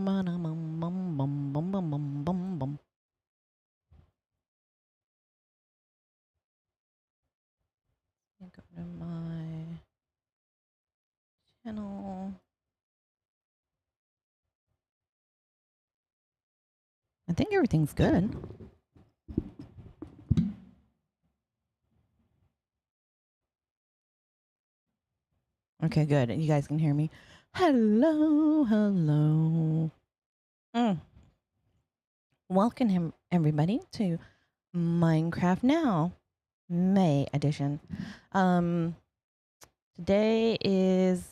Go to my channel. I think everything's good. Okay, good. You guys can hear me. Hello, hello. Welcome everybody to Minecraft Now, May edition. Today is,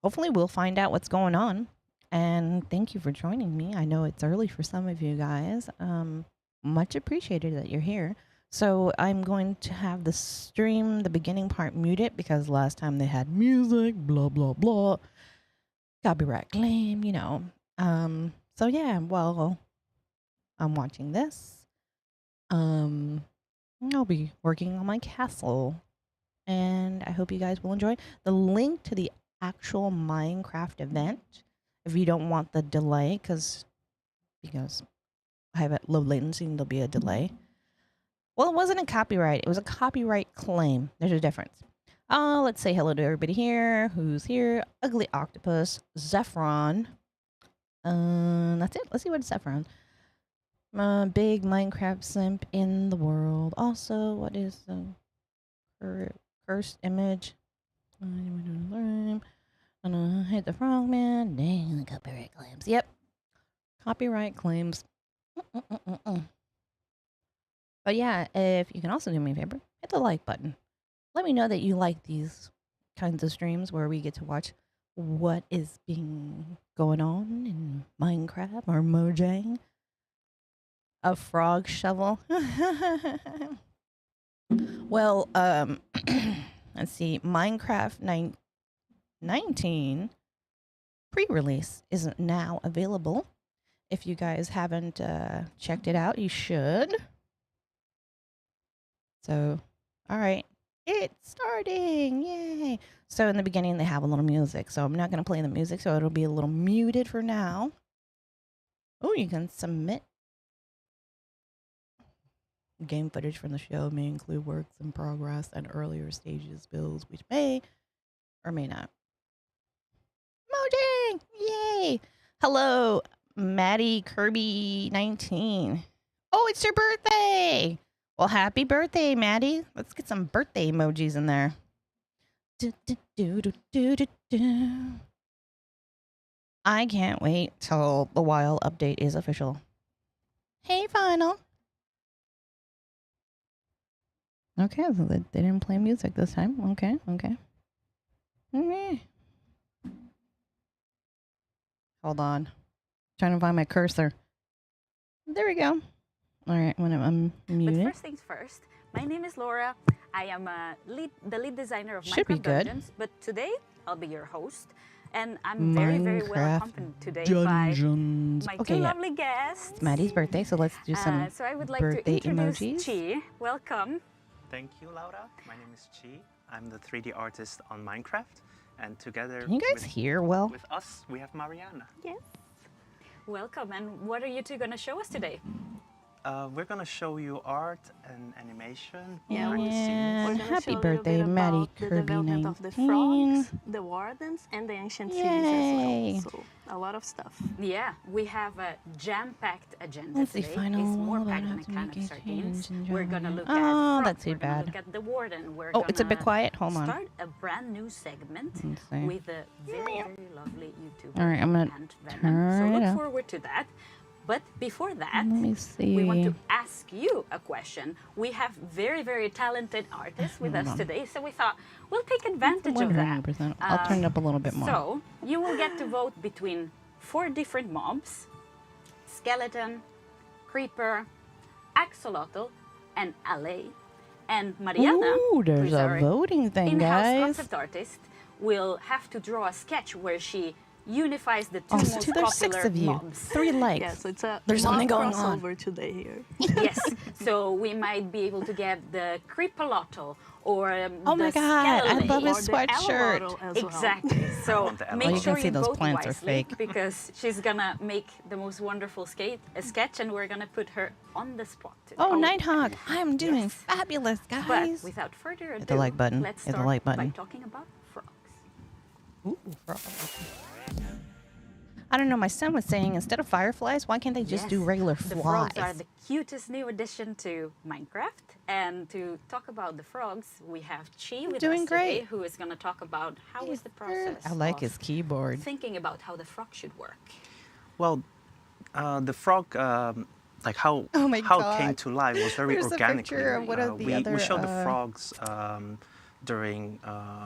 hopefully we'll find out what's going on. And thank you for joining me. I know it's early for some of you guys. Much appreciated that you're here. So I'm going to have the stream, the beginning part muted because last time they had music, blah, blah, blah. Copyright claim, you know. So yeah, well, I'm watching this. I'll be working on my castle. And I hope you guys will enjoy. The link to the actual Minecraft event, if you don't want the delay, because I have a low latency and there'll be a delay. Well, it wasn't a copyright. It was a copyright claim. There's a difference. Let's say hello to everybody here. Who's here? Ugly Octopus, Zephron. That's it. Let's see what Zephron. Big Minecraft simp in the world. Also, what is the cursed image? I'm gonna hit the frogman. Dang, the copyright claims. Yep. Copyright claims. But yeah, if you can also do me a favor, hit the like button. Let me know that you like these kinds of streams where we get to watch what is being going on in Minecraft or Mojang. A frog shovel. Well, let's see. Minecraft 19 pre-release is now available. If you guys haven't checked it out, you should. So, all right, it's starting, yay. So in the beginning, they have a little music. So I'm not gonna play the music, so it'll be a little muted for now. Oh, you can submit. Game footage from the show may include works in progress and earlier stages builds, which may or may not. Mojang, yay. Hello, Maddie Kirby 19. Oh, it's your birthday. Well, happy birthday, Maddie. Let's get some birthday emojis in there. I can't wait till the WoW update is official. Hey, Final. Okay, so they didn't play music this time. Okay. Hold on. Trying to find my cursor. There we go. All right, when I'm muted. But first things first, my name is Laura. I am the lead designer of Should be Minecraft good. Dungeons, but today I'll be your host, and I'm very well accompanied today Dungeons. by my two lovely guests. It's Maddie's birthday, so let's do some So I would like birthday to introduce emojis. Chi. Welcome. Thank you, Laura. My name is Chi. I'm the 3D artist on Minecraft, and together Can you guys hear well? with us, we have Mariana. Yes. Welcome. And what are you two going to show us today? We're going to show you art and animation. Yeah. behind the scenes. We're gonna Happy show a little birthday, bit Maddie about the Kirby development of the 19. frogs, the wardens, and the ancient cities Yay. as well. So a lot of stuff. Yeah, we have a jam-packed agenda Let's see, today. final. It's more Hold on, packed I than have a to can make of a sardines. change in We're gonna German. look Oh, at frogs, that's too we're gonna bad. look at the warden. We're Oh, it's a bit gonna quiet. Hold on. Start a brand new segment Let's see. with a very lovely YouTuber. All right, I'm gonna and Venom. turn So it look up. forward to that. But before that, Let me see. we want to ask you a question. We have very talented artists with Hold us on. today, so we thought we'll take advantage of that. 100%. I'll turn it up a little bit more. So you will get to vote between 4 different mobs: skeleton, creeper, axolotl, and alley. And Mariana, Ooh, who there's is a our voting thing, in-house guys. concept artist, will have to draw a sketch where she unifies the two Oh, most so there's 6 popular of you. mobs. 3 likes. Yeah, so it's a There's mob something going on. crossover today here. Yes, so we might be able to get the Creepalotl or Oh the my God, I love his Or the sweatshirt. Alvarado as well. Exactly. So want the make Alvarado. You sure can see you those vote plants are wisely fake. because she's gonna make the most wonderful sketch, and we're gonna put her on the spot today. Oh, Nighthawk, I'm doing Yes. fabulous, But guys. without further ado, Hit the like button. let's Hit the start like by button. talking about frogs. Ooh, I don't know, my son was saying instead of fireflies, why can't they just do Yes, regular the flies? frogs are the cutest new addition to Minecraft. And to talk about the frogs, we have Chi with Doing us today, great. who is going to talk about how is the process I like of his keyboard. thinking about how the frog should work. Well, the frog, like how Oh my how it came God. to life was very There's a organically. picture of one of the other, we showed the frogs during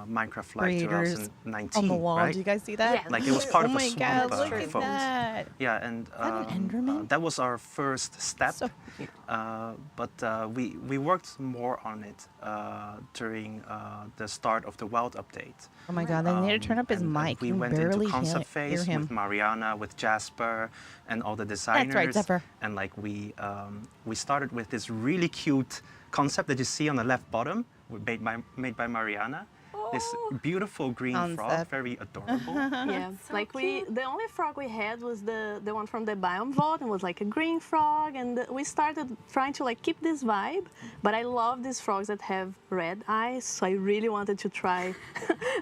Minecraft Live creators 2019, on the wall. right? Do you guys see that? Yeah. Like it was part Oh of a my swamp God, look at photo. that. Yeah, and that an Enderman? that was our first step. So But we worked more on it during the start of the Wild update. Oh my God, they need to turn up his And, mic. we You went barely into concept hear phase him. with Mariana, with Jasper, and all the designers. right, Zephyr. And like we started with this really cute concept that you see on the left bottom, made by Mariana. This beautiful green frog, Concept. very adorable. Yeah, So like cute. the only frog we had was the one from the biome vault, and was like a green frog, and we started trying to like keep this vibe. But I love these frogs that have red eyes, so I really wanted to try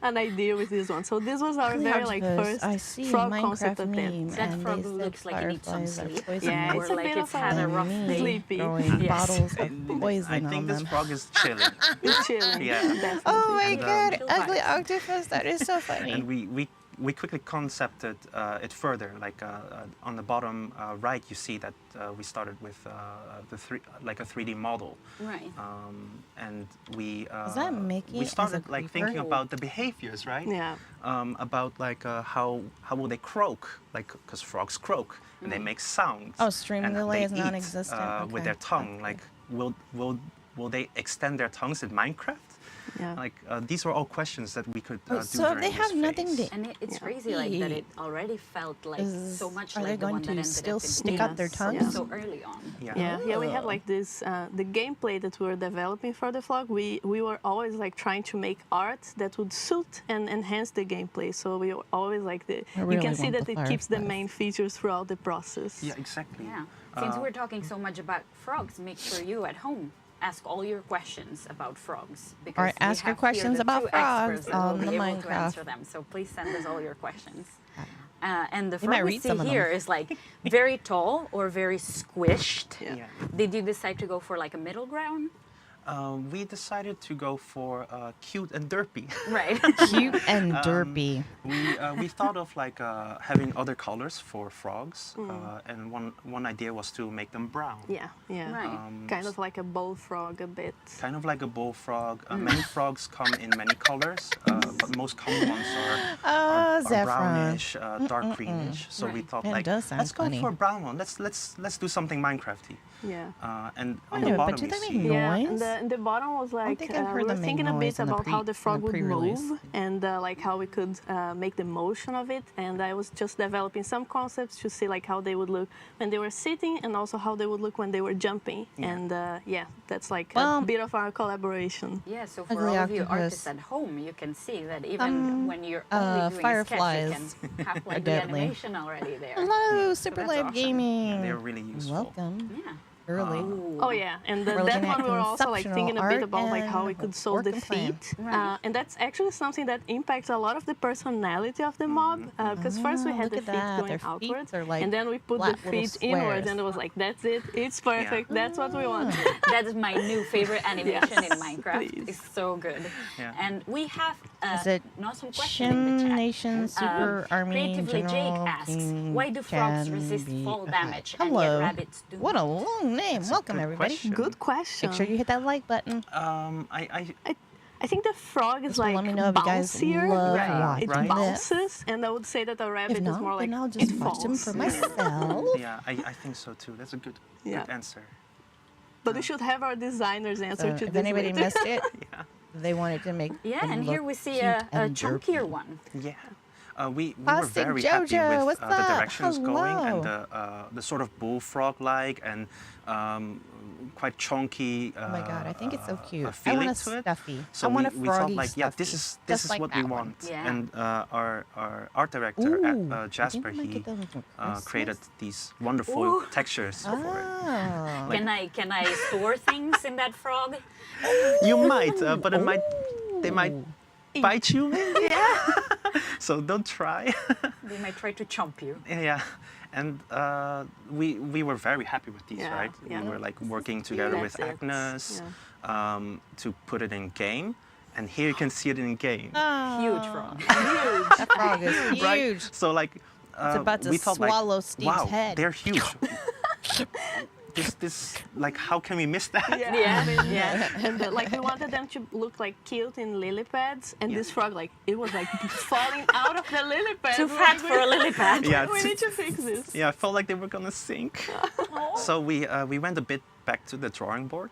an idea with this one. So this was our very like first I see frog Minecraft concept meme, attempt. That and frog they said looks like it needs some fireflies are sleep. poison Yeah, ivy. it's or a like bit it's of had a a rough day. sleepy. Throwing Yes. bottles of I poison on think this them. frog is chilling. It's chilling. Yeah. Definitely. Oh my And, God, chill ugly vibes. octopus, that is so funny. And we quickly concepted it further. Like on the bottom right, you see that we started with like a 3D model. Right. And we that Mickey we as a started like thinking creeper? about the behaviors, right? Yeah. About like how will they croak, like because frogs croak and they make sounds. Oh, stream and delay they is eat, non-existent. with Okay. their tongue. Okay. Like will they extend their tongues in Minecraft? Yeah. Like these were all questions that we could do So during they this have nothing phase. to And it's Yeah. crazy like that it already felt like so much Are like they the going one that to ended still up in stick out their Venus tongues? so early on. Yeah, we had like this, the gameplay that we were developing for the vlog, we were always like trying to make art that would suit and enhance the gameplay. So we were always like, you really can see want that the it keeps the fireflies. main features throughout the process. Yeah, exactly. Yeah. Since we're talking so much about frogs, make sure you at home ask all your questions about frogs. Because All right, we ask your have here questions the about two frogs experts that on will the be able to Minecraft. answer them. So please send us all your questions. And the You might frog we read see some of them. here is like very tall or very squished. Yeah. Yeah. Did you decide to go for like a middle ground? We decided to go for cute and derpy. Right. Cute and derpy. We thought of like having other colors for frogs, and one idea was to make them brown. Yeah, yeah. Right. Kind of like a bullfrog a bit. Kind of like a bullfrog. Many frogs come in many colors, but most common ones are Zephyr. brownish, dark greenish. So we Right. thought That like, does sound let's go funny. for a brown one. Let's do something Minecrafty. Yeah. And on Wait a the minute, but bottom do you they make see. Yeah, noise? and the bottom was like think I've heard we were them make thinking a noise bit in the about how the frog would pre-release. move and like how we could make the motion of it. And I was just developing some concepts to see like how they would look when they were sitting, and also how they would look when they were jumping. Yeah. And yeah, that's like Well, a bit of our collaboration. Yeah, so for Ugly all of you octopus. artists at home, you can see that even when you're only doing fireflies a sketch, you can have are like the deadly. animation already there. Hello, Super that's Live awesome. Gaming. They're really useful. Welcome. Yeah. Early. Ooh. Oh yeah, and We're that looking one at we were also like thinking a bit conceptual about like art how we and could solve the work and plan. feet, Right. and that's actually something that impacts a lot of the personality of the mob. Because first we had look the at feet that. going Their feet outwards, are like and then we put the flat little feet inwards, squares. and it was like that's it, it's perfect, that's what we want. That is my new favorite animation in Yes, Minecraft. please. It's so good. Yeah. And we have Is it an awesome question in the Shin chat. Nation Super Army Creatively General Jake asks, King why do frogs can resist be fall a damage hat. and yet Hello. rabbits do? What a long name. That's a Welcome, good everybody. question. Good question. Make sure you hit that like button. I think the frog is This will like let me know if you guys bouncier. love Right. It Right. bounces, and I would say that a rabbit If is not, more like then I'll just it watch them falls. for myself. Yeah, I think so too. That's a good Yeah. answer. But we should have our designers answer So to if this anybody later. missed it, Yeah. they wanted to make Yeah, them and look here we see cute a and chunkier derpy. one. Yeah. We were Plastic very happy Jojo, with what's the up? directions going and Hello. the sort of bullfrog-like and quite chunky Oh my god, I think it's so cute. I feeling want a to it. stuffy. So I want a we thought froggy like, yeah, stuffy. this Just is like what we that one. want. Yeah. And our art director Ooh, I think Jasper, I might he get those for created Christmas. these wonderful Ooh. textures for it. Oh. Can I store things in that frog? You might, but they might Ooh. bite you maybe. So don't try. They might try to chomp you. Yeah, and we were very happy with these, Yeah, right? yeah. We were like working together with That's it. Agnes to put it in game, and here you can see it in game. Huge frog. That frog is huge. Right? So like It's about to we thought swallow like, Steve's wow, head. they're huge. this like how can we miss that? Yeah, I mean, yeah. And like we wanted them to look like cute in lily pads, and this frog like it was like falling out of the lily pad. Too fat for a lily pad. Yeah, We need to fix this. yeah, I felt like they were gonna sink. So we went a bit back to the drawing board,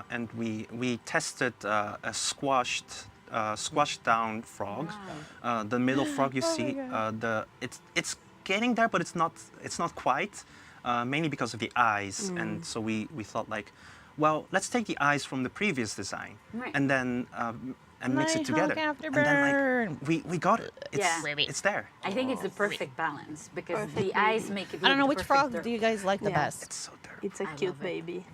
and we tested a squashed down frog. The middle frog you see, it's getting there, but it's not quite. Mainly because of the eyes, and so we thought like, well, let's take the eyes from the previous design, Right. and then and mix it together. And then like we got it. It's there. I think it's the perfect balance because the eyes make it. I don't know look which the perfect frog dirt. do you guys like the Yeah. best? It's so dirty. It's a I cute love it. baby.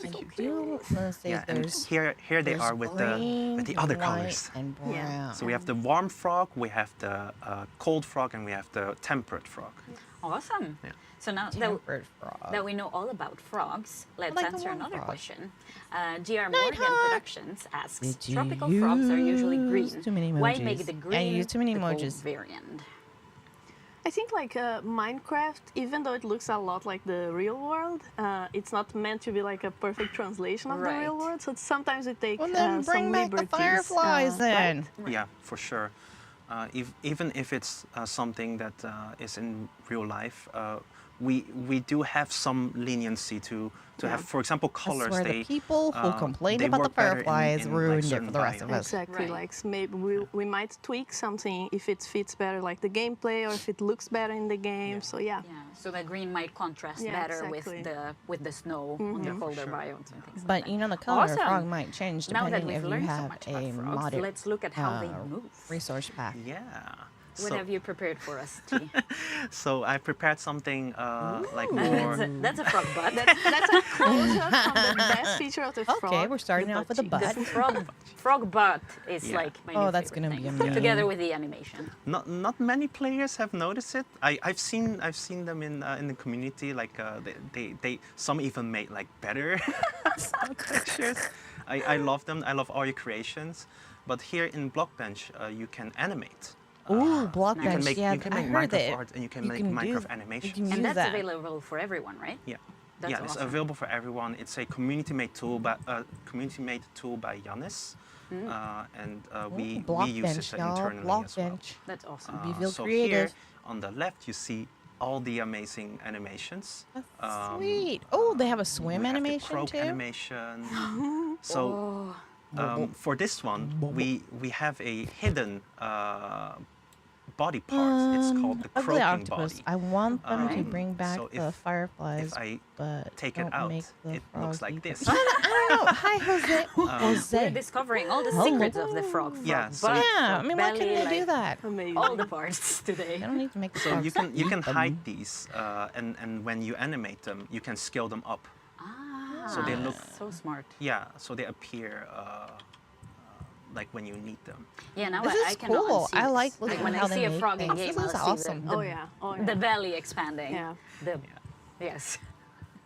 I do want to say Yeah, and there's here they are with green, the other white, colors. and brown. Yeah. So we have the warm frog, we have the cold frog, and we have the temperate frog. Awesome. Yeah. So now Tempered frog. that we know all about frogs, let's like the answer warm another frog. question. GR Morgan Nighthawk. Productions asks, Did you tropical frogs are usually green. use too many Why emojis? make the Yeah, green you used too many the gold emojis. variant? I think like Minecraft, even though it looks a lot like the real world, it's not meant to be like a perfect translation of the real Right. world. So sometimes we take Well, then bring some back the liberties. fireflies then. Yeah, for sure. Even if it's something that is in real life, we do have some leniency to have, for example, I colors. swear the people who complained they about the work better fireflies in, ruined it certain for the rest of biomes. us. Exactly, Right. like maybe we might tweak something if it fits better, like the gameplay, or if it looks better in the game. So yeah. Yeah, so the green might contrast Yeah, better exactly. with the snow on the colder biomes and things like But that. you know, the color of the frog Awesome. might change Now that depending we've if you learned so have much about a frogs, modded let's look at how they move. resource pack. Yeah. What So, have you prepared for us, T? so I prepared something like more. That's a frog butt. That's a close-up from the best feature of the frog. Okay, we're starting the off with a butt butt. The frog butt is Yeah. like my Oh, new that's favorite gonna be thing, amazing. together with the animation. Not many players have noticed it. I've seen them in the community. Like they some even made like better textures. I love them. I love all your creations. But here in Blockbench, you can animate. Ooh, block You bench. can make Yeah, you can I make heard Minecraft it. art and you can You make can do- Minecraft you animation. can And use that's that. available for everyone, right? Yeah. That's Yeah, it's awesome. available for everyone. It's a community-made tool by Yannis, and we block use bench, it y'all. internally Block as well. bench. That's awesome. Be feel So creative. here on the left, you see all the amazing animations. Sweet. Oh, they have a swim We have the animation croak too. animation. So Oh, for this one, we have a hidden body part. It's called the Ugly croaking octopus. body. I want them to Um, bring back so the fireflies, If I but take it don't out, make the it looks frog like either. this. I don't know. Hi, Jose. we're Jose. discovering all the Hello. secrets of the frog. Yeah, so- butt, Yeah, I frog mean, why belly, couldn't they do like, that? Amazing. all the parts today. I don't need to make the So frogs you can eat them. hide these, and when you animate them, you can scale them up. So they look, so smart. yeah, so they appear like when you need them. Yeah, now This I is cannot cool. unsee I like this. looking when how I they see a make frog in things. game, This I'll is see awesome. the, Oh yeah. Oh yeah. the belly expanding. Yeah. The yes.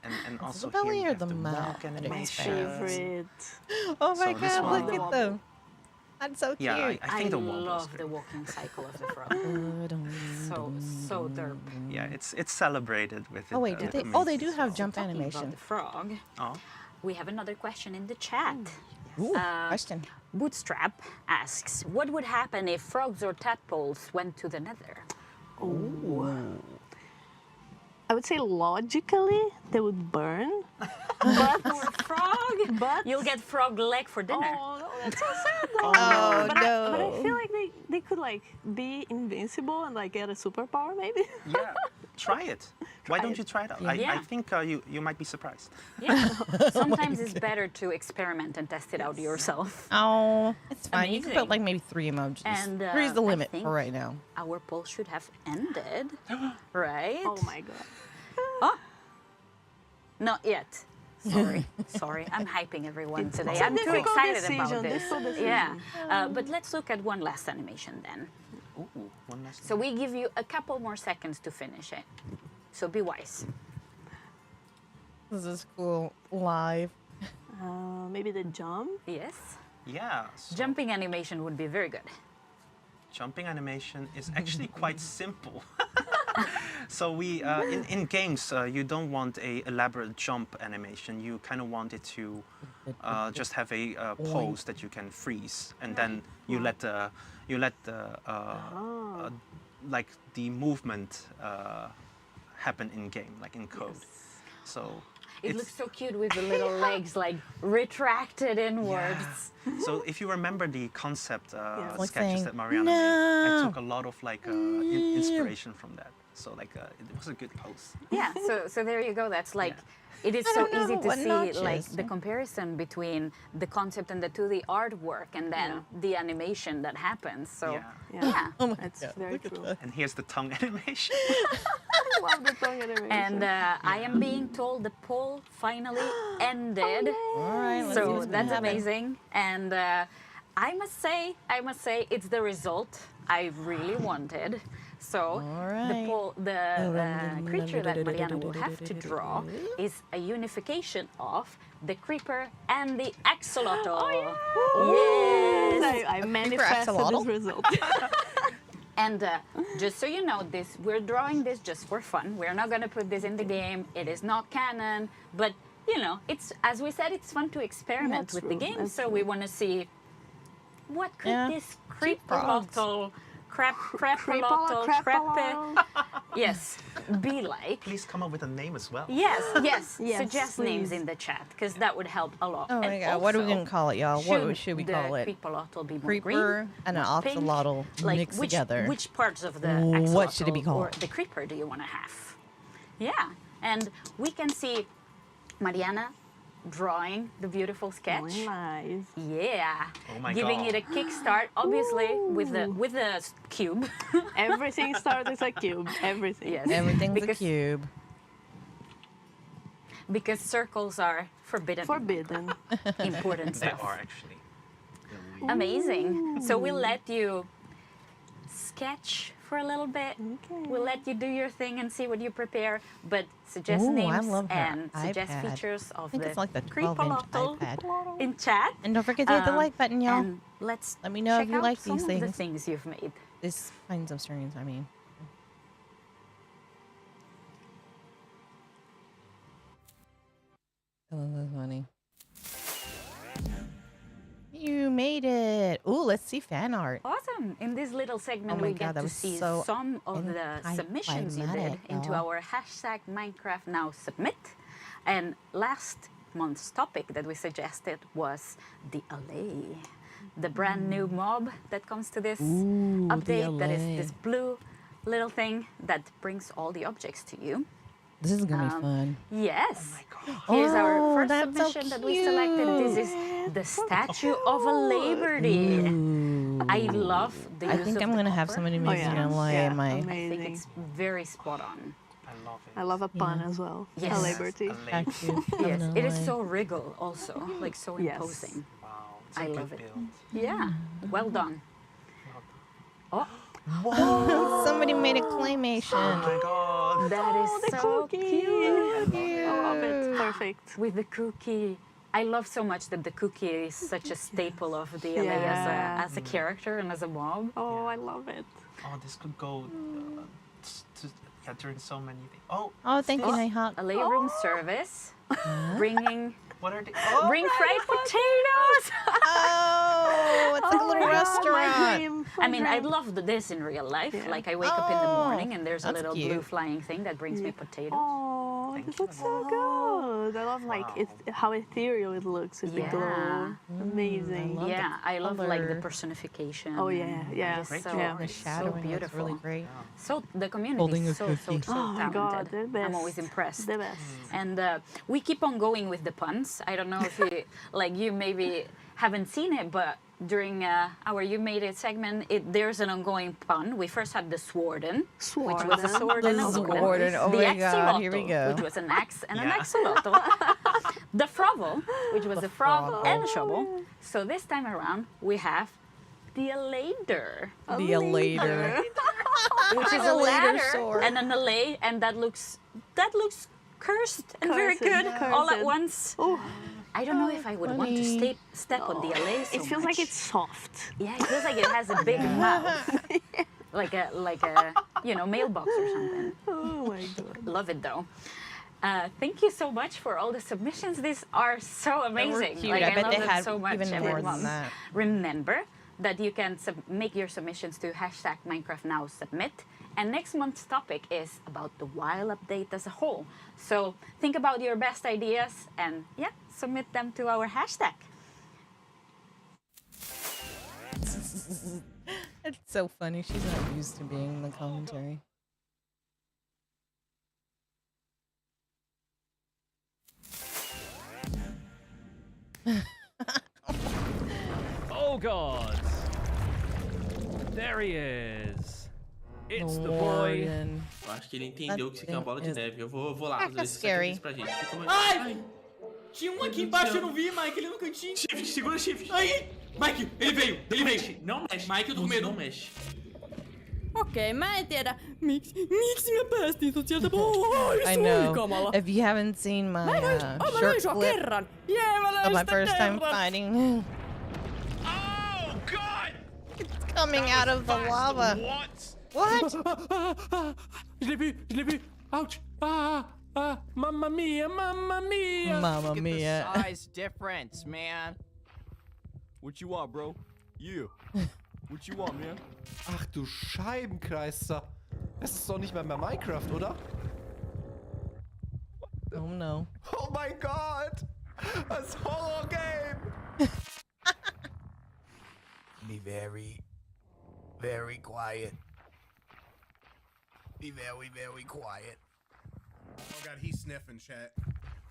And also the belly here you or have the the mouth walk that animation. Favorite. Oh my So this god, one- look at them. That's so cute. Yeah, I think the walk was love great. the walking cycle of the frog. so derp. Yeah, it's celebrated with it. Oh wait, do they? Oh, they do have jump Talking animation. about the frog, Oh, we have another question in the chat. Ooh, question. Bootstrap asks, what would happen if frogs or tadpoles went to the nether? I would say logically they would burn. Frog? But You'll get frog leg for dinner. oh, no, that's so sad. Though. Oh but I no. feel like they could like be invincible and like get a superpower, maybe. Yeah, try it. Why don't it. you try it out? Yeah. I think you might be surprised. Yeah. Sometimes it's better to experiment and test it out yourself. Oh, it's fine. You can Amazing. put like maybe 3 emojis. And, 3 is the I limit think- for right now. Our poll should have ended, right? Oh my god. Oh, not yet. Sorry, sorry. I'm hyping everyone today. It's a I'm too difficult excited decision, about this. difficult decision. Yeah, but let's look at one last animation then. Ooh, one last So we give you a couple more seconds to finish it. So be wise. This is cool. Live. Maybe the jump. Yes. Yeah. So Jumping animation would be very good. jumping animation is actually quite simple. So we in games you don't want a elaborate jump animation. You kind of want it to just have a pose that you can freeze, and then you let the like the movement happen in game, like in code. So It it's- looks so cute with the little legs like retracted inwards. So if you remember the concept Like sketches saying, that Mariana made, I "No." took a lot of like inspiration from that. So like it was a good pose. Yeah, so there you go. That's like, it is I so don't know easy to what see like notches. the comparison between the concept and the 2D artwork and then the animation that happens. So Yeah. yeah. Oh my That's god. very Look at true. that. And here's the tongue animation. I love the tongue animation. And I am being told the poll finally ended. All right. Let's see So what's gonna that's happen. amazing. And I must say, it's the result I really wanted. So right. the creature that Mariana will have to draw is a unification of the creeper and the axolotl. Yes. I manifested axolotl? this result. And just so you know, we're drawing this just for fun. We're not going to put this in the game. It is not canon, but you know, it's, as we said, it's fun to experiment That's with the true, game. that's So we want to see what could Yeah. this frogs. creepalotl, Crapalotl, crepe, yes, be like. Please come up with a name as well. Yes, yes. Yes, Suggest names please. in the chat because that would help a lot. Oh my And god. What are we also, gonna call it, y'all? What should we call it? The creepalotl be more Creeper green, and an more pink? axolotl Like mixed which, together. Which parts of the What should it be axolotl or called? the creeper do you want to have? Yeah, and we can see Mariana drawing the beautiful sketch. Very nice. Yeah, Oh my giving God. it a kickstart, obviously with the cube. Everything starts as a cube. Everything. Yes, Everything's because, a cube. because circles are forbidden. Forbidden. Important They stuff. are actually. Amazing. So we'll let you sketch for a little bit. Okay. We'll let you do your thing and see what you prepare, but suggest Ooh, I names love her and suggest iPad. features I of think the it's like the 12-inch creepalotl iPad. in chat. And don't forget to hit the like button, y'all. And let's Let me know check if you out like some these of the things. things you've made. This kinds of streams, I mean. Oh, that's funny. You made it. Ooh, let's see fan art. Awesome. In this little segment, Oh my we God, get that to was see so some of the submissions you did anticlimactic, into y'all. our hashtag Minecraft Now Submit. And last month's topic that we suggested was the allay, the brand new mob that comes to this Ooh, the update. That is allay. this blue little thing that brings all the objects to you. This is gonna be fun. Yes. Here's our Oh, first that's so submission that we selected. This is the Statue of a Liberty. I love the use I think of I'm the gonna have copper. somebody Oh, making yeah. an LA Yeah, in my. I amazing. think it's very spot on. I love it. I love a pun Yeah. as well. Yes. A liberty. A lake. statue Yes, of it is LA. so regal also, like so Yes. imposing. Wow, it's a I good love it. build. Yeah, well done. Oh, Somebody made a Oh claymation. my god. that is Oh, the so cookie. cute. I love it. Perfect. With the cookie. I love so much that the cookie is such a staple of the LA Yeah. as a character and as a mob. Oh, I love it. Oh, this could go yeah, during so many things. Oh, Oh, thank you, Oh. Nighthawk. A layroom service, bringing what are they? Oh, bring fried potatoes. Oh, it's like a little my God, my restaurant. dream, I mean, my I'd dream. love this in real life. Yeah. Like I wake up in the Oh, morning and there's a that's little blue cute. flying thing that brings me potatoes. Oh, Oh, Thank this you. looks so good. I love like Wow. how ethereal it looks with the glow. Amazing. love Yeah, I love like the color. personification. Oh, yeah, and yeah. just Great so, job. The it's so shadowing is beautiful. really great. So the community Holding is a so cookie. Oh my talented. God, they're the best. I'm always impressed. The best. And we keep on going with the puns. I don't know if you like you maybe haven't seen it, but during our You Made It segment, there's an ongoing pun. We first had the Swarden, which was a sword and a The warden. Swarden, oh The my God, here we Axolotl, go. which was an axe and an Yeah. axolotl. The Frovel, which was a frog Frovel. and a shovel. So this time around, we have the Elader, The Elader. which is a Elader ladder sword. and an allay, and that looks cursed and very Cursed, good all at cursed. once. Oh, I don't know if I would want to funny. step on the allay so it feels like much. it's soft. Yeah, it feels like it has a big mouth, like a mailbox or something. Oh my God. Love it though. Thank you so much for all the submissions. These are so amazing. Cute. Like, I bet love they them had so much, even more everyone. than that. Remember that you can make your submissions to #MinecraftNowSubmit. And next month's topic is about the WILE update as a whole. So think about your best ideas and submit them to our hashtag. It's so funny. She's not used to being in the commentary. Oh God! There he is. It's the boy. Warden. Eu acho que ele entendeu que isso aqui é uma bola de That thing neve. Eu vou lá Ah, fazer esse scary. sacrifício pra gente. Fica mais... Ai! Tinha um aqui embaixo, eu não vi, Mike, ele no cantinho. Shift, segura shift. Aí! Mike, ele veio, ele veio. Não mexe. Mike, eu tô com medo. Não mexe. Okei, mä en tiedä, miksi me päästiin sut sieltä pois. I know. Oi kamala. If you haven't seen my Mä short löin sua clip kerran. Jee, mä löin of my sitä first time kerran. fighting, Oh God! it's coming out of the lava. What? What? Je l'ai vu. Ouch! Mamma mia! Mamma Look at mia. the size difference, man. What you want, bro? Yeah. What you want, man? Ach du Scheibenkleister. Das ist doch nicht mehr Minecraft, oder? Oh no. Oh my God! Das Horror Game! Be very, very quiet. Be very, very quiet. Oh God, he's sniffing, chat.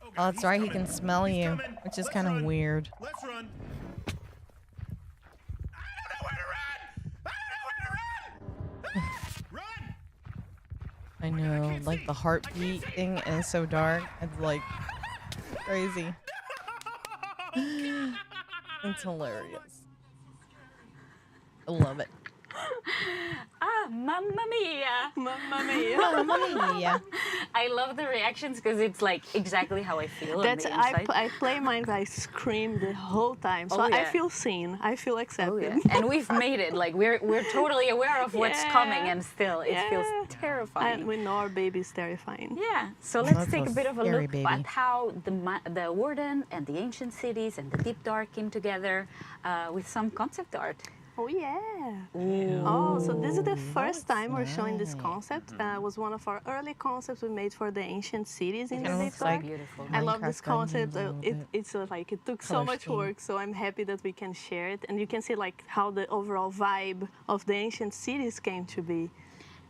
Oh, that's right. He can smell you, which is kind of weird. Let's run. I know, like the heartbeat thing is so dark. It's like crazy. It's hilarious. I love it. Mamma mia! Mamma mia. Mamma mia. I love the reactions because it's like exactly how I feel. That's on the inside. I play Minecraft. I scream the whole time, so Oh, I yeah. feel seen. I feel accepted. Oh, yeah. And we've made it. Like we're totally aware of what's Yeah. coming, and still it feels Yeah. terrifying. And we know our baby is terrifying. Yeah. So let's That's take a a bit of a scary look baby. at how the Warden and the Ancient Cities and the Deep Dark came together with some concept art. Oh yeah. Oh, so this is the first time we're showing this concept. It was one of our early concepts we made for the Ancient Cities in the Kinda Deep looks Dark. like Beautiful. I love this Minecraft dungeons concept. a little bit. It's like it took so Color much scheme. work, so I'm happy that we can share it. And you can see like how the overall vibe of the Ancient Cities came to be.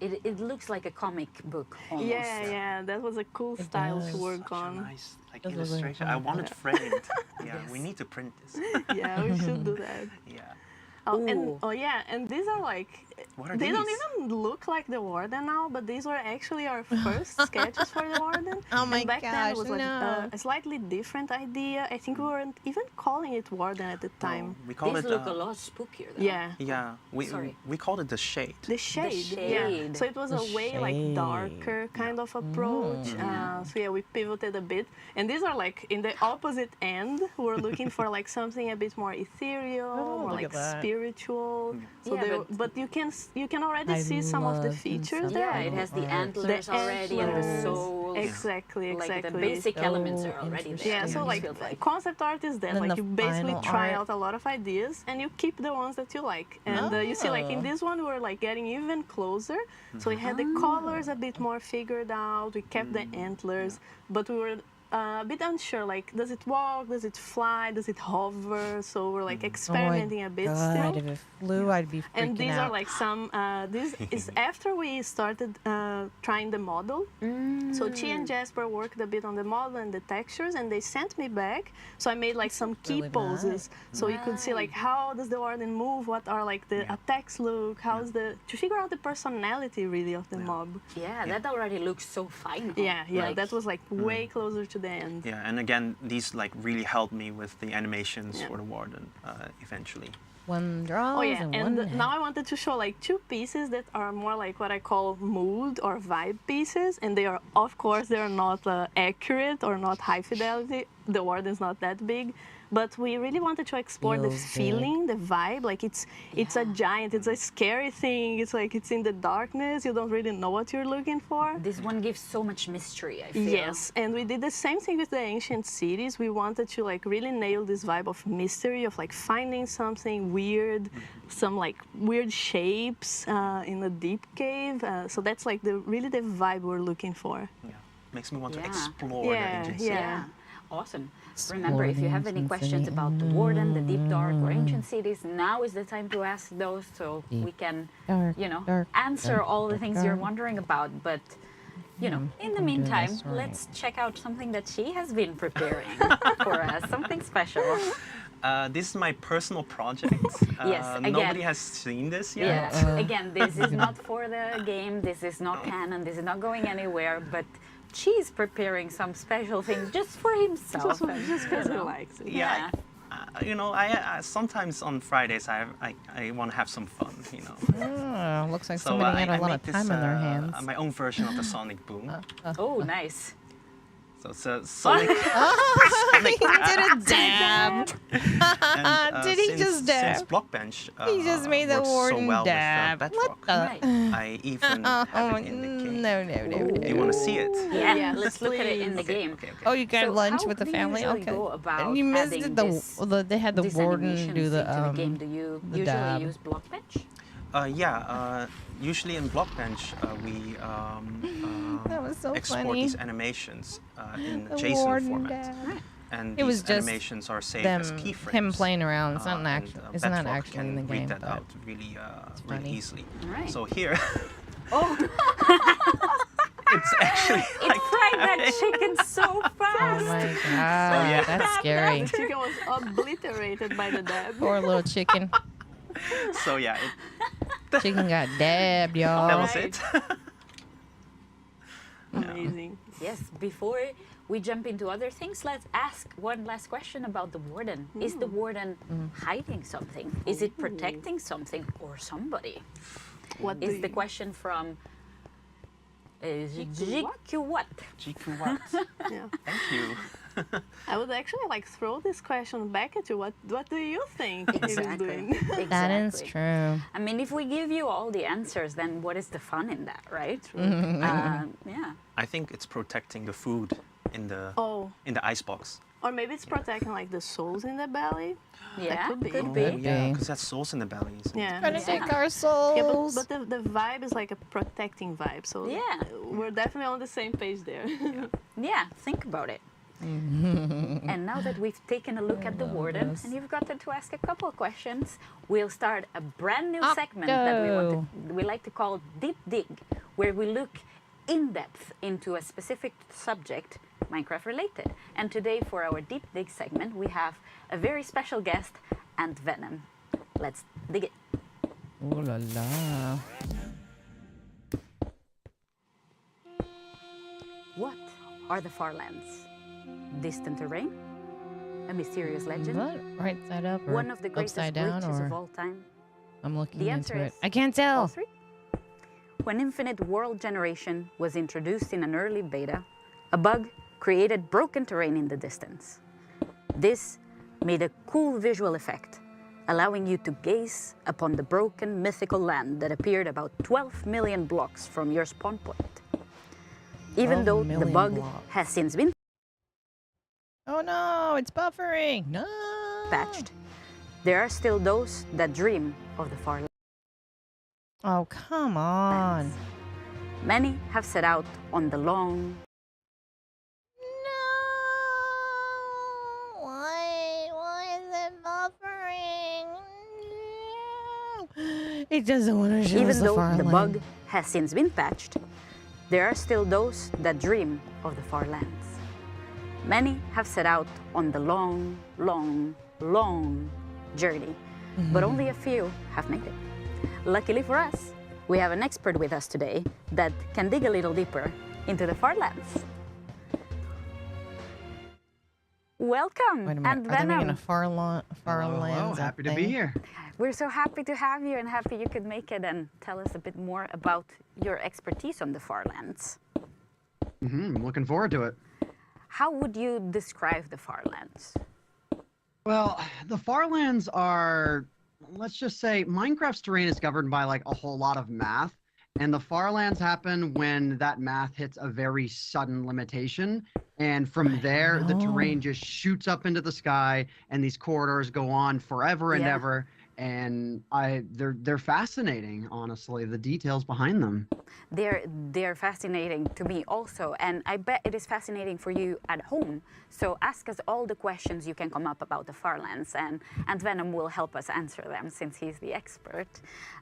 It looks like a comic book almost. Yeah, that was a cool style to does. work Such a on. nice like Those are really illustration. fun. I want it framed. Yeah, we Yes. need to print this. Yeah, we should do that. Yeah. Oh yeah, and these are like What are they don't these? even look like the Warden now, but these were actually our first sketches for the Warden. Oh my and back then gosh, it was like no. a slightly different idea. I think we weren't even calling it Warden at the time. We call These it. look a lot spookier though. Yeah. Yeah, Sorry. we called it the shade. The shade, yeah. shade. So it was The a way like shade. darker kind of approach. So yeah, we pivoted a bit, and these are like in the opposite end. We're looking for like something a bit more ethereal, Oh, more look like at that. spiritual. So Yeah, but you can you can already see some of the love features inside there. Yeah, it has the antlers already and the antlers. soul. Exactly, Like exactly. the basic So elements are already there. Yeah, so it like, feels like. concept art is that And then like the you basically final try art- out a lot of ideas and you keep the ones that you like. And you see like in this one we're like getting even closer. So we had the colors a bit more figured out. We kept the antlers, but we were a bit unsure. Like, does it walk? Does it fly? Does it hover? So we're like experimenting a bit God, still. if it flew, I'd be freaking And these out. are like some, this is after we started trying the model. So Chi and Jasper worked a bit on the model and the textures and they sent me back. So I made like some key really poses. So you could see like how does the warden move, what are like the attacks look, how's the, to figure out the personality really of the mob. Yeah, that already looks so final. Yeah, Like, that was like way closer to the end. Yeah, and again, these like really helped me with the animations for the warden eventually. One draws Oh yeah, and and one now I wanted to show like two pieces that are more like what I call mood or vibe pieces, and they are, of course, they are not accurate or not high fidelity. The warden's not that big, but we really wanted to explore the Feels big. feeling, the vibe. Like it's a giant, it's a scary thing. It's like it's in the darkness. You don't really know what you're looking for. This one gives so much mystery, I feel. Yes, and we did the same thing with the ancient cities. We wanted to like really nail this vibe of mystery, of like finding something weird, some like weird shapes in a deep cave. So that's like really the vibe we're looking for. Yeah, makes me want to Yeah. explore the Yeah, ancient yeah. Yeah, awesome. Remember, if you have any Ancient questions city. about the warden, the deep dark, or ancient cities, now is the time to ask those so we can, dark, you know, dark, answer dark, all the dark, things you're dark. wondering about. But, you know, in the I'm doing meantime, this right. let's check out something that she has been preparing for us, something special. This is my personal project. Yes, again. Nobody has seen this yet. Yeah, again, this is not for the game, this is not canon, this is not going anywhere, but she's preparing some special things just for himself. Just because he likes it. Yeah. You know, I sometimes on Fridays I want to have some fun. You know. Oh, looks like So somebody had a lot made of this, time on their hands. my own version of the Sonic Boom. Oh, nice. So it's a Sonic. He did a dab. and, Did he just dab? Since Blockbench He just made the works warden so well dab. with What Bedrock, the? Right. I even have it in the game. No, no, no, Do you want to see it? Yeah, Yes, let's look at it in the Okay, game. okay, okay. Oh, you got So lunch how with the do you family? usually Okay. go about And you missed adding it, this- they had the these warden animations do the into the game. Do you usually dab. use Blockbench? Yeah, usually in Blockbench we That was so export funny. these animations in The JSON warden format. dab. And It was these just animations are saved them, as keyframes. him playing around. It's not an and, action. It's not Bedrock actually can in the game. read that but out really, really funny. easily. Right. So here, Oh, it's actually it fried that chicken so Oh fast. my god, yeah. that's scary. The chicken was obliterated by the dab. Poor little chicken. so yeah. Chicken got dabbed, y'all. That was Alright. it. Amazing. Yes, before we jump into other things, let's ask one last question about the warden. Is the warden hiding something? Is it protecting something or somebody? What do Is the you- question from Jiku Jiku GQ what? Yeah. Thank you. I would actually like throw this question back at you. What do you think he is doing? That is Exactly. true. I mean, if we give you all the answers, then what is the fun in that, right? Yeah. I think it's protecting the food in the Oh, icebox. or maybe it's protecting like the souls in the belly. Yeah, could be. could Oh, be. yeah, be. because that's sauce in the belly. Isn't it? Yeah. Trying to Yeah. take our Yeah, souls. but the vibe is like a protecting vibe. So Yeah. we're definitely on the same page there. Yeah, think about it. And now that we've taken a look at the warden and you've gotten to ask a couple of questions, we'll start a brand new segment that we like to call Deep Dig, where we look in depth into a specific subject, Minecraft related. And today for our Deep Dig segment, we have a very special guest, Ant Venom. Let's dig it. Ooh la la. What are the Farlands? Distant terrain? A mysterious legend? What? Right side up or One of the greatest upside down glitches or of all time? I'm looking The into answer it. is I can't all tell. three. When Infinite World Generation was introduced in an early beta, a bug created broken terrain in the distance. This made a cool visual effect, allowing you to gaze upon the broken mythical land that appeared about 12 million blocks from your spawn point. Even 12 though the million bug blocks. has since been Oh no, it's buffering. No. patched, there are still those that dream of the far lands. Oh, come on. Many have set out on the long, No. Why is it buffering? No. It doesn't want to show us even the though far the land. bug has since been patched, there are still those that dream of the far lands. Many have set out on the long, long, long journey, but only a few have made it. Luckily for us, we have an expert with us today that can dig a little deeper into the far lands. Welcome, Wait a minute. and Are they making Venom. a far Hello, lands? happy to be here. We're so happy to have you and happy you could make it and tell us a bit more about your expertise on the far lands. I'm looking forward to it. How would you describe the far lands? Well, the Farlands are, let's just say, Minecraft's terrain is governed by like a whole lot of math, and the Farlands happen when that math hits a very sudden limitation, and from there, the terrain just shoots up into the sky, and these corridors go on forever and ever, and they're fascinating, honestly, the details behind them. They're fascinating to me also, and I bet it is fascinating for you at home. So ask us all the questions you can come up about the Farlands, and Venom will help us answer them since he's the expert.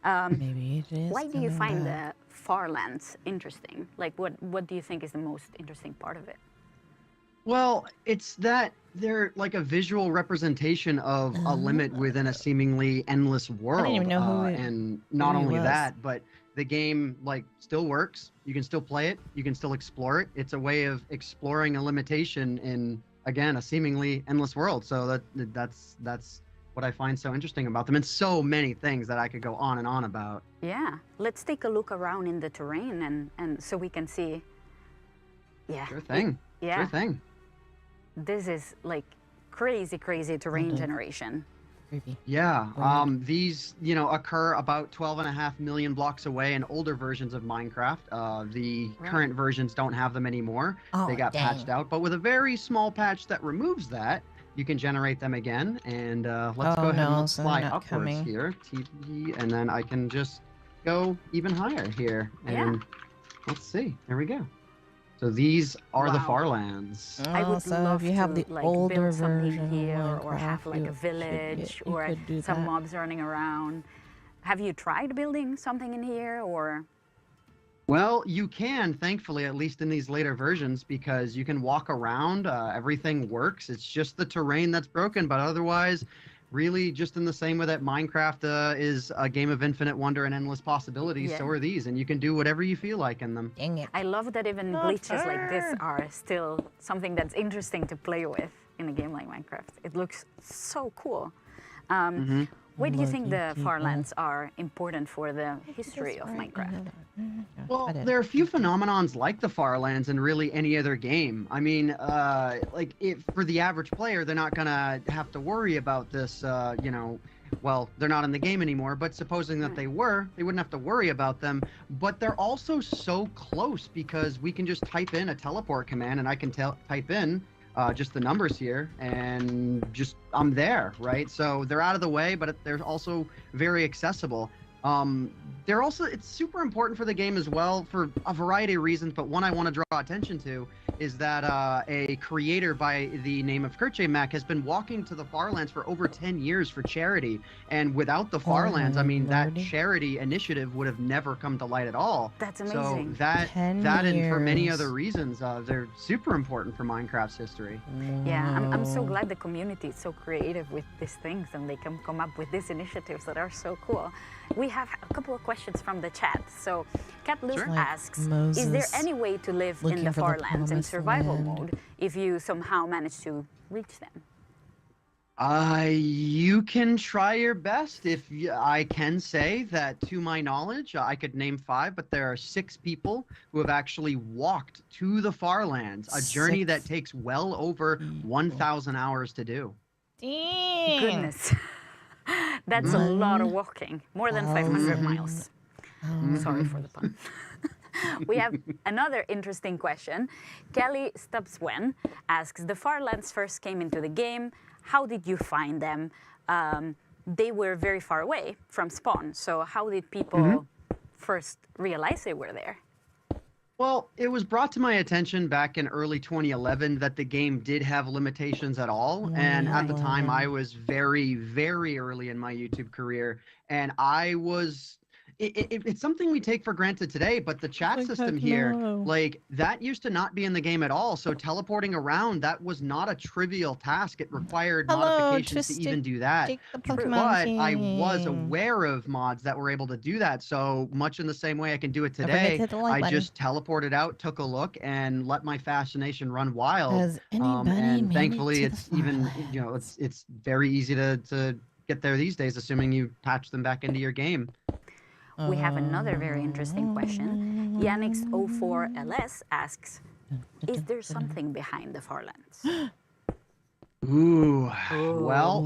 Maybe it is. Why do you find the Farlands interesting? Like, what do you think is the most interesting part of it? Well, it's that they're like a visual representation of a limit within a seemingly endless world. I didn't even know and not who he only was. that, but the game like still works. You can still play it. You can still explore it. It's a way of exploring a limitation in, again, a seemingly endless world. So that's what I find so interesting about them, and so many things that I could go on and on about. Yeah, let's take a look around in the terrain and so we can see. Yeah. Sure thing. Yeah. Sure thing. This is like crazy terrain generation. Creepy. Yeah, these, occur about 12.5 million blocks away in older versions of Minecraft. The current versions don't have them anymore. They got patched out, but with a very small patch that removes that, you can generate them again. And let's go ahead and so fly they're not upwards coming. here, TP, and then I can just go even higher here. And let's see, there we go. So these are the Farlands. I would so love if you have to the like older build something version here of or have Minecraft, like a you village you or could do some that. mobs running around. Have you tried building something in here or? Well, you can, thankfully, at least in these later versions, because you can walk around, everything works. It's just the terrain that's broken, but otherwise, really just in the same way that Minecraft is a game of infinite wonder and endless possibilities, so are these, and you can do whatever you feel like in them. Dang it. I love that even glitches like this are still something that's interesting to play with in a game like Minecraft. It looks so cool. Why do you think the Farlands are important for the history of Minecraft? Well, there are a few phenomenons like the Farlands in really any other game. I mean, for the average player, they're not gonna have to worry about this, well, they're not in the game anymore, but supposing that they were, they wouldn't have to worry about them. But they're also so close because we can just type in a teleport command and I can type in just the numbers here and just I'm there, right? So they're out of the way, but they're also very accessible. It's super important for the game as well for a variety of reasons, but one I want to draw attention to is that a creator by the name of KurtJMac has been walking to the Farlands for over 10 years for charity, and without the Farlands, I mean, that charity initiative would have never come to light at all. That's amazing. So that and for many other reasons, they're super important for Minecraft's history. Yeah, I'm so glad the community is so creative with these things and they can come up with these initiatives that are so cool. We have a couple of questions from the chat. So Cat Luke asks, is there any way to live in the Farlands in survival mode if you somehow manage to reach them? You can try your best. I can say that, to my knowledge, I could name 5, but there are 6 people who have actually walked to the Farlands, a journey that takes well over 1,000 hours to do. Dang. Goodness. That's a lot of walking, more than 500 miles. Sorry for the pun. We have another interesting question. Kelly Stubbswen asks, the Farlands first came into the game. How did you find them? They were very far away from spawn. So how did people first realize they were there? Well, it was brought to my attention back in early 2011 that the game did have limitations at all. And at the time, I was very, very early in my YouTube career. And I was... It's something we take for granted today, but the chat system here, like, that used to not be in the game at all. So teleporting around, that was not a trivial task. It required modifications to even do that. But I was aware of mods that were able to do that. So much in the same way I can do it today, I just teleported out, took a look, and let my fascination run wild. And thankfully, it's even, you know, it's very easy to get there these days, assuming you patch them back into your game. We have another very interesting question. Yannick's04LS asks, is there something behind the Farlands? Ooh, well,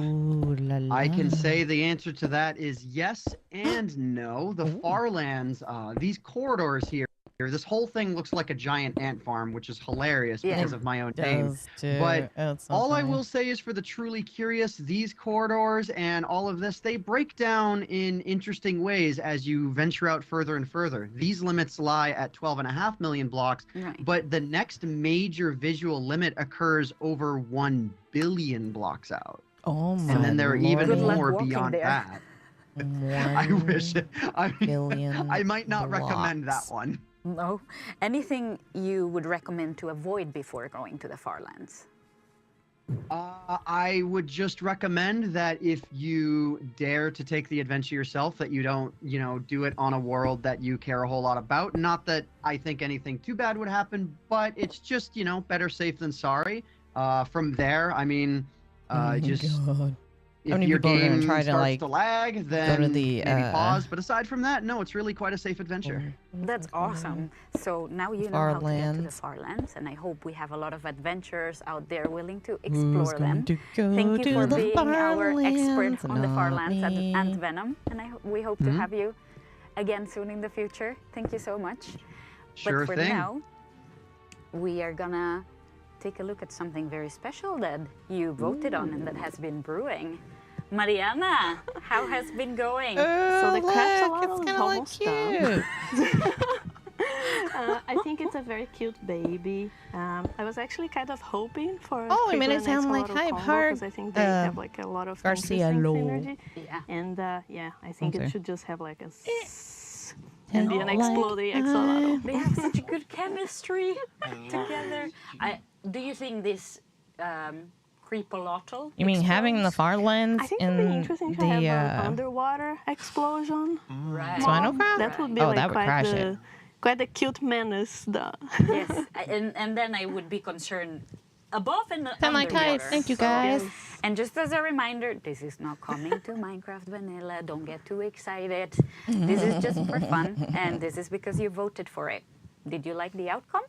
I can say the answer to that is yes and no. The Farlands, these corridors here, this whole thing looks like a giant ant farm, which is hilarious because of my own name. But all I will say is, for the truly curious, these corridors and all of this, they break down in interesting ways as you venture out further and further. These limits lie at 12.5 million blocks, but the next major visual limit occurs over 1 billion blocks out. Oh my And then there are even Good luck more walking beyond there. that. I wish. I might not recommend that one. No. Anything you would recommend to avoid before going to the Farlands? I would just recommend that if you dare to take the adventure yourself, that you don't, you know, do it on a world that you care a whole lot about. Not that I think anything too bad would happen, but it's just, you know, better safe than sorry. From there, I mean, if your game starts to lag, then maybe pause. But aside from that, no, it's really quite a safe adventure. That's awesome. So now you know how to get to the Farlands, and I hope we have a lot of adventurers out there willing to explore them. Thank you for being our expert on the Farlands at Ant Venom, and we hope to have you again soon in the future. Thank you so much. Sure but for thing. now, we are gonna take a look at something very special that you voted on and that has been brewing. Mariana, how has been going? So the craft's a lot of kinda bubble like cute. I think it's a very cute baby. I was actually kind of hoping for I made it sound like Hype Heart. because I think they have like a lot of Garcia interesting Lo. synergy. Yeah. And yeah, I think Okay. it should just have like a and be an exploding axolotl. They have such a good chemistry together. Do you think this creepolotl? You mean having the Farlands I think in it would be interesting to have the an underwater explosion. Right. Spinalcraft? That would be Oh, like that would crash it. quite a cute menace. Yes, and then I would be concerned above and Sound like underwater. Hype. Thank you, guys. And just as a reminder, this is not coming to Minecraft Vanilla. Don't get too excited. This is just for fun, and this is because you voted for it. Did you like the outcome?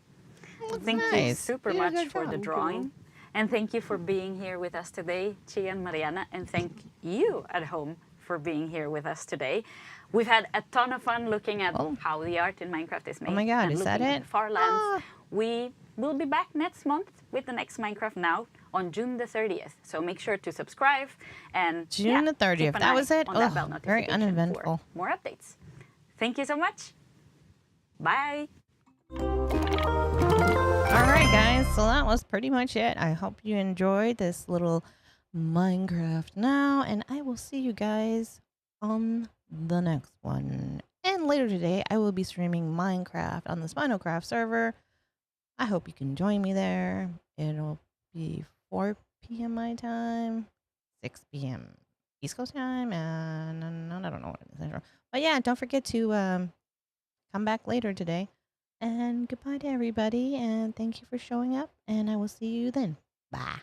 Thank you nice. super You did a much good for the job. drawing. And thank you for being here with us today, Chia and Mariana. And thank you at home for being here with us today. We've had a ton of fun looking at how the art in Minecraft is made. Oh my God, and is that looking at it? Farlands. We will be back next month with the next Minecraft Now on June the 30th. So make sure to subscribe and June the 30th. keep an That eye was it? on that Ugh, bell very notification uneventful. for more updates. Thank you so much. Bye. All right, guys. So that was pretty much it. I hope you enjoyed this little Minecraft Now, and I will see you guys on the next one. And later today, I will be streaming Minecraft on the Spinalcraft server. I hope you can join me there. It'll be 4 p.m. my time, 6 p.m. East Coast time, and I don't know what it is. But yeah, don't forget to come back later today. And goodbye to everybody, and thank you for showing up, and I will see you then. Bye.